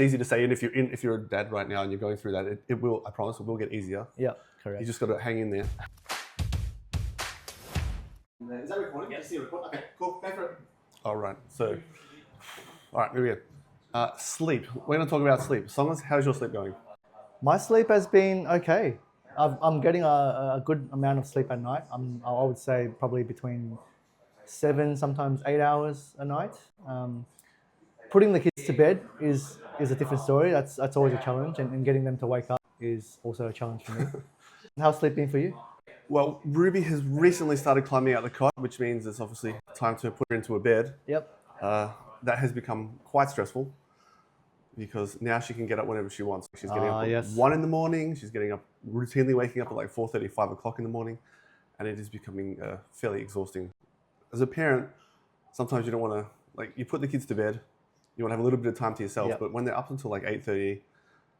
easy to say, and if you're a dad right now and you're going through that, it will. I promise, it will get easier. Yeah, correct. You just got to hang in there. Is that recording? Yes. Okay, cool. Go for it. All right. So, all right, here we go. Sleep. We're going to talk about sleep. Songaz, how's your sleep going? My sleep has been okay. I'm getting a good amount of sleep at night. I would say probably between 7, sometimes 8 hours a night. Putting the kids to bed is a different story. That's always a challenge, and getting them to wake up is also a challenge for me. How's sleep been for you? Well, Ruby has recently started climbing out the cot, which means it's obviously time to put her into a bed. Yep. That has become quite stressful because now she can get up whenever she wants. She's getting up at 1 in the morning. She's getting up, routinely waking up at like 4:30, 5 o'clock in the morning, and it is becoming fairly exhausting. As a parent, sometimes you don't want to, like, you put the kids to bed, you want to have a little bit of time to yourself, but when they're up until like 8:30,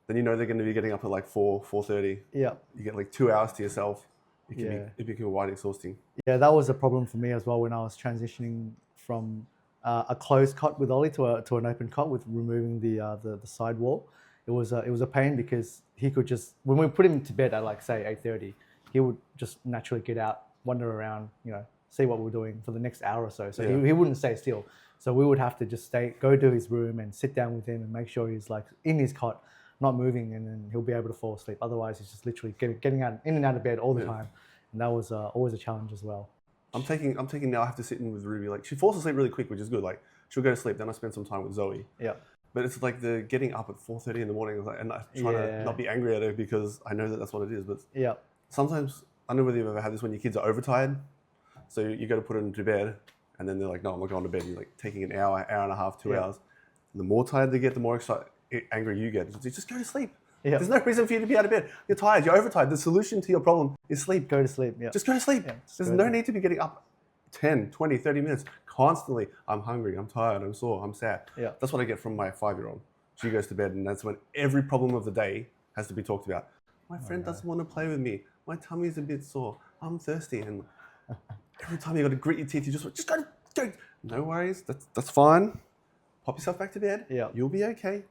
then you know they're going to be getting up at like 4:30. Yeah. You get like 2 hours to yourself. It became quite exhausting. Yeah, that was a problem for me as well when I was transitioning from a closed cot with Ollie to an open cot with removing the side wall. It was a pain because he could just, when we put him to bed at like say 8:30, he would just naturally get out, wander around, see what we're doing for the next hour or so. So he wouldn't stay still. So we would have to just go to his room and sit down with him and make sure he's like in his cot, not moving, and then he'll be able to fall asleep. Otherwise, he's just literally getting out in and out of bed all the time, and that was always a challenge as well. I'm taking now. I have to sit in with Ruby. Like, she falls asleep really quick, which is good. Like, she'll go to sleep, then I spend some time with Zoe. Yeah. But it's like the getting up at 4:30 in the morning, and I'm trying to not be angry at her because I know that that's what it is. But sometimes, I don't know whether you've ever had this when your kids are overtired. So you go to put them to bed, and then they're like, "No, I'm not going to bed." And you're like taking an hour and a half, 2 hours. And the more tired they get, the more angry you get. Just go to sleep. Yeah. There's no reason for you to be out of bed. You're tired. You're overtired. The solution to your problem is sleep. Go to sleep. Yeah. Just go to sleep. Yeah, there's no need to be getting up 10, 20, 30 minutes constantly. I'm hungry. I'm tired. I'm sore. I'm sad. Yeah. That's what I get from my 5-year-old. She goes to bed, and that's when every problem of the day has to be talked about. My friend doesn't want to play with me. My tummy's a bit sore. I'm thirsty. And every time you got to grit your teeth, you just go. No worries. That's fine. Pop yourself back to bed. Yeah. You'll be okay.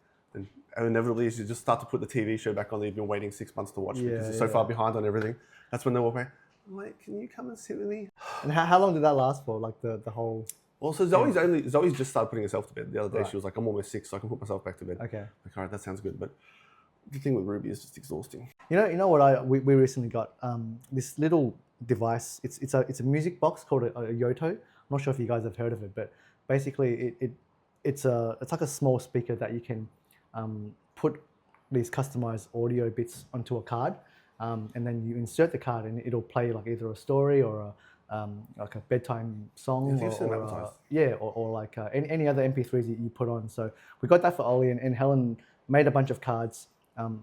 And inevitably, as you just start to put the TV show back on that you've been waiting 6 months to watch because you're so far behind on everything, that's when they walk away. I'm like, can you come and sit with me? And how long did that last for? Like the whole... Well, so Zoe's just started putting herself to bed. The other day she was like, I'm almost 6, so I can put myself back to bed. Okay. Like, all right, that sounds good. But the thing with Ruby is just exhausting. You know what we recently got? This little device. It's a music box called a Yoto. I'm not sure if you guys have heard of it, but basically it's like a small speaker that you can put these customized audio bits onto a card, and then you insert the card and it'll play like either a story or like a bedtime song, or like any other MP3s that you put on. So we got that for Ollie, and Helen made a bunch of cards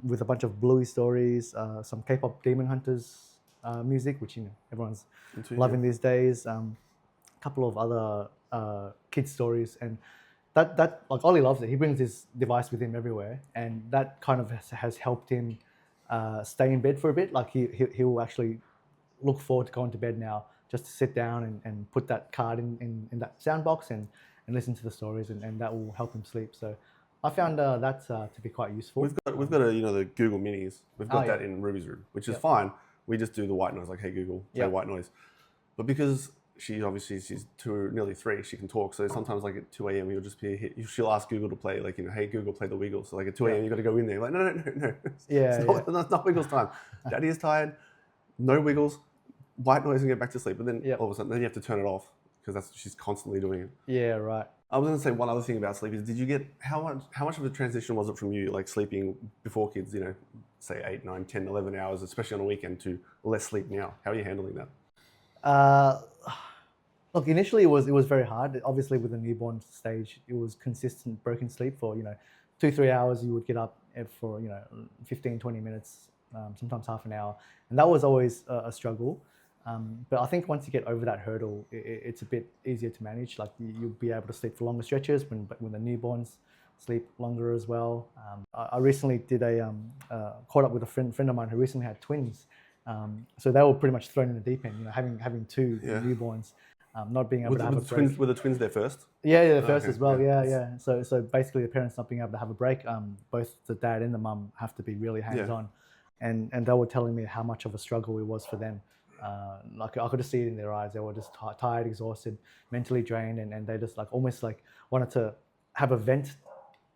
with a bunch of Bluey stories, some K-pop Demon Hunters music, which everyone's loving these days. A couple of other kids stories, and that like Ollie loves it. He brings his device with him everywhere, and that kind of has helped him stay in bed for a bit. Like he'll actually look forward to going to bed now, just to sit down and put that card in that sound box and listen to the stories, and that will help him sleep. So I found that to be quite useful. We've got the Google Minis. We've got that in Ruby's room, which is fine. We just do the white noise, like, hey Google, play white noise. But because she's nearly 3, she can talk. So sometimes like at 2 a.m. you'll just be she'll ask Google to play, like, hey Google, play the Wiggles. So like at 2 a.m. you got to go in there, like, no. It's not Wiggles time. Daddy is tired. No Wiggles. White noise and get back to sleep. But then all of a sudden, then you have to turn it off because she's constantly doing it. Yeah, right. I was going to say one other thing about sleep is, did you get, how much of a transition was it from you, like sleeping before kids, say 8, 9, 10, 11 hours, especially on a weekend, to less sleep now? How are you handling that? Look, initially it was very hard. Obviously with the newborn stage, it was consistent broken sleep for, 2-3 hours. You would get up for, 15, 20 minutes, sometimes half an hour. And that was always a struggle. But I think once you get over that hurdle, it's a bit easier to manage. Like you'll be able to sleep for longer stretches when the newborns sleep longer as well. I recently did caught up with a friend of mine who recently had twins. So they were pretty much thrown in the deep end, having 2 newborns. not being able to have a break. Twins, were the twins there first? Yeah, the first Okay, as well. yeah. Yeah. So basically, the parents not being able to have a break. Both the dad and the mum have to be really hands on, and they were telling me how much of a struggle it was for them. Like I could just see it in their eyes. They were just tired, exhausted, mentally drained, and they just like almost like wanted to have a vent,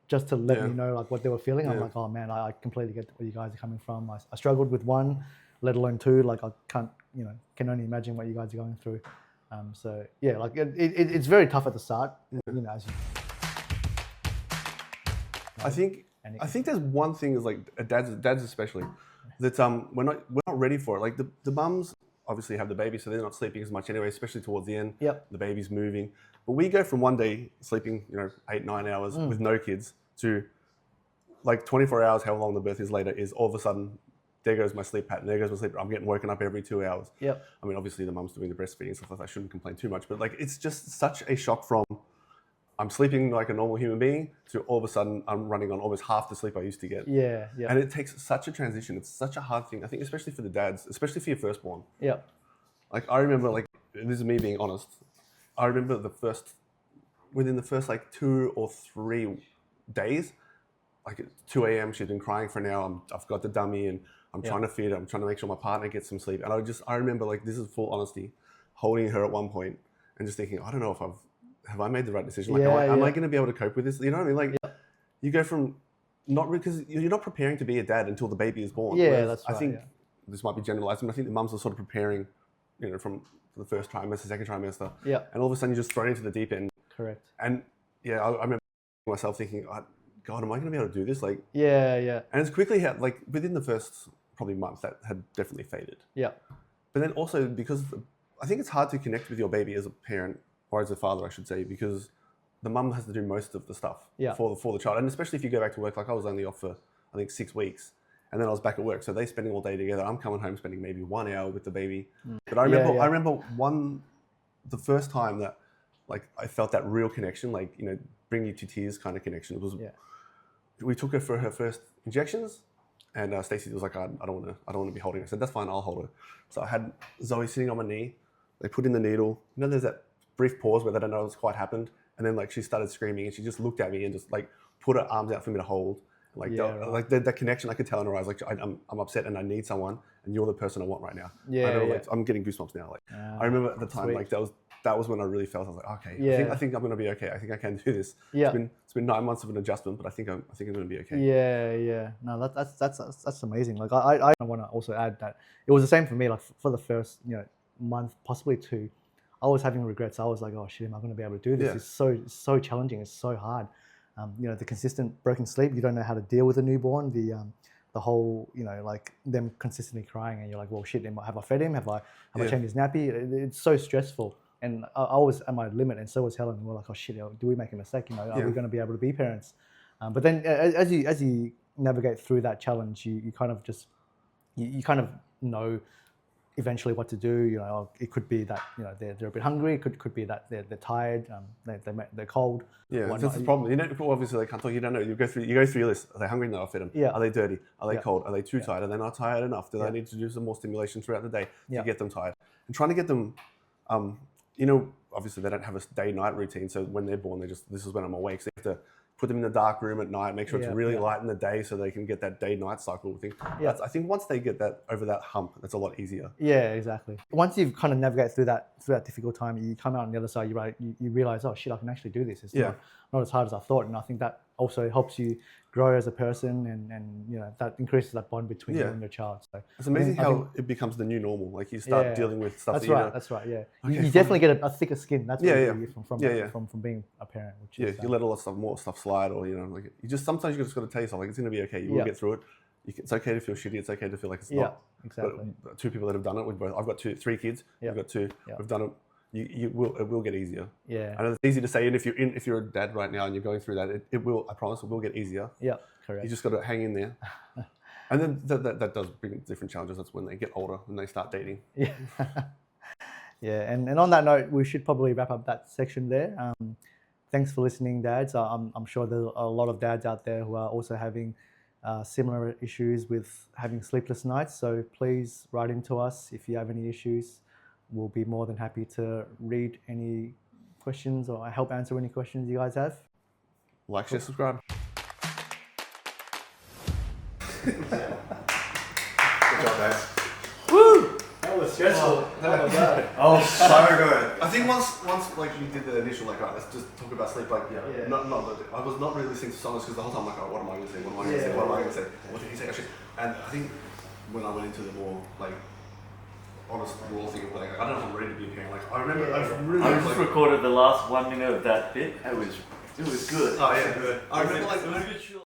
just to let me know like what they were feeling. I'm like, oh man, I completely get where you guys are coming from. I struggled with one, let alone two. Like I can't, can only imagine what you guys are going through. So yeah, like it's very tough at the start, as you. I think there's one thing is like dads especially that we're not ready for it. Like the mums obviously have the baby, so they're not sleeping as much anyway, especially towards the end. Yep. The baby's moving, but we go from one day sleeping 8-9 hours with no kids to like 24 hours, how long the birth is later, is all of a sudden there goes my sleep pattern, there goes my sleep. I'm getting woken up every 2 hours. Yep. I mean, obviously the mum's doing the breastfeeding and stuff like that. I shouldn't complain too much, but like it's just such a shock from I'm sleeping like a normal human being to all of a sudden I'm running on almost half the sleep I used to get. Yeah. And it takes such a transition. It's such a hard thing. I think especially for the dads, especially for your firstborn. Yeah. Like I remember, like this is me being honest. I remember within the first like 2 or 3 days, like at 2 a.m. she'd been crying for an hour. I've got the dummy and I'm trying to feed her. I'm trying to make sure my partner gets some sleep. And I remember, like, this is full honesty, holding her at one point and just thinking, I don't know if have I made the right decision? Like, am I going to be able to cope with this? You know what I mean? Like, you go from because you're not preparing to be a dad until the baby is born. Yeah, that's right. I think this might be generalizing, but I think the mums are sort of preparing, from the first trimester, second trimester. Yeah. And all of a sudden you're just thrown into the deep end. Correct. And yeah, I remember myself thinking, God, am I going to be able to do this? Like, yeah. And it's quickly had, like, within the first probably month, that had definitely faded. Yeah. But then also because I think it's hard to connect with your baby as a parent, or as a father, I should say, because the mum has to do most of the stuff for the child. And especially if you go back to work, like I was only off for, I think, 6 weeks. And then I was back at work. So they're spending all day together. I'm coming home spending maybe 1 hour with the baby. But I remember the first time that, like, I felt that real connection, like, bring you to tears kind of connection. It was, we took her for her first injections, and Stacey was like, I don't want to be holding her. I said, that's fine, I'll hold her. So I had Zoe sitting on my knee. They put in the needle. There's that brief pause where they don't know what's quite happened. And then, like, she started screaming, and she just looked at me and just, like, put her arms out for me to hold. Like, that connection, I could tell in her eyes, like, I'm upset and I need someone, and you're the person I want right now. Like, I'm getting goosebumps now. Like, I remember at the time, like, that was when I really felt, I was like, okay, I think I'm going to be okay. I think I can do this. Yeah. It's been 9 months of an adjustment, but I think I'm going to be okay. Yeah. No, that's amazing. Like, I want to also add that it was the same for me. Like, for the first month, possibly 2, I was having regrets. I was like, oh shit, am I going to be able to do this? It's so challenging. It's so hard. The consistent broken sleep. You don't know how to deal with a newborn. The whole, like them consistently crying, and you're like, well, shit, have I fed him? Have I changed his nappy? It's so stressful. And I was at my limit, and so was Helen. We're like, oh shit, do we make a mistake? Are we going to be able to be parents? But then as you navigate through that challenge, you kind of just you kind of know eventually what to do. It could be that they're a bit hungry. It could be that they're tired. They're cold. Yeah, that's the problem. Obviously they can't talk. You don't know. You go through your list. Are they hungry? No, I'll feed them. Yeah. Are they dirty? Are they cold? Are they too tired? Are they not tired enough? Do they need to do some more stimulation throughout the day to get them tired? And trying to get them, obviously they don't have a day-night routine. So when they're born, this is when I'm awake. So you have to put them in the dark room at night, make sure it's really light in the day so they can get that day-night cycle thing. I think once they get that over that hump, that's a lot easier. Yeah, exactly. Once you've kind of navigated through that difficult time, you come out on the other side, you realize, oh shit, I can actually do this. It's not as hard as I thought. And I think that also helps you grow as a person, and that increases that bond between you and your child. So it's amazing how it becomes the new normal. Like you start dealing with stuff. That's right. Yeah, you definitely get a thicker skin. That's what you get from being a parent. Which is, you let a lot of more stuff slide, or like you just sometimes you just got to tell yourself, like, it's going to be okay. You will get through it. It's okay to feel shitty. It's okay to feel like it's not. Yeah, exactly. But 2 people that have done it. I've got 3 kids. You've got 2. We've done it. It will get easier. Yeah. I know it's easy to say, and if you're a dad right now and you're going through that, it will. I promise, it will get easier. Yeah, correct. You just got to hang in there. And then that does bring different challenges. That's when they get older and they start dating. Yeah. Yeah, and on that note, we should probably wrap up that section there. Thanks for listening, dads. I'm sure there's a lot of dads out there who are also having similar issues with having sleepless nights. So please write into us if you have any issues. we'll be more than happy to read any questions or help answer any questions you guys have. Like, share, subscribe. Good job, guys. Woo! That was stressful. Oh, so good. I think once like you did the initial like, let's just talk about sleep. Like, Yeah. not I was not really listening to songs because the whole time like, what am I going to say? What am I going to say? What am I going to say? What did he say? Actually, and I think when I went into the more like honest raw thing of like, I don't know if I'm ready to be a parent. Like, I remember I really I just like, recorded the last 1 minute of that bit. It was good. oh yeah, I remember like. It was a good short.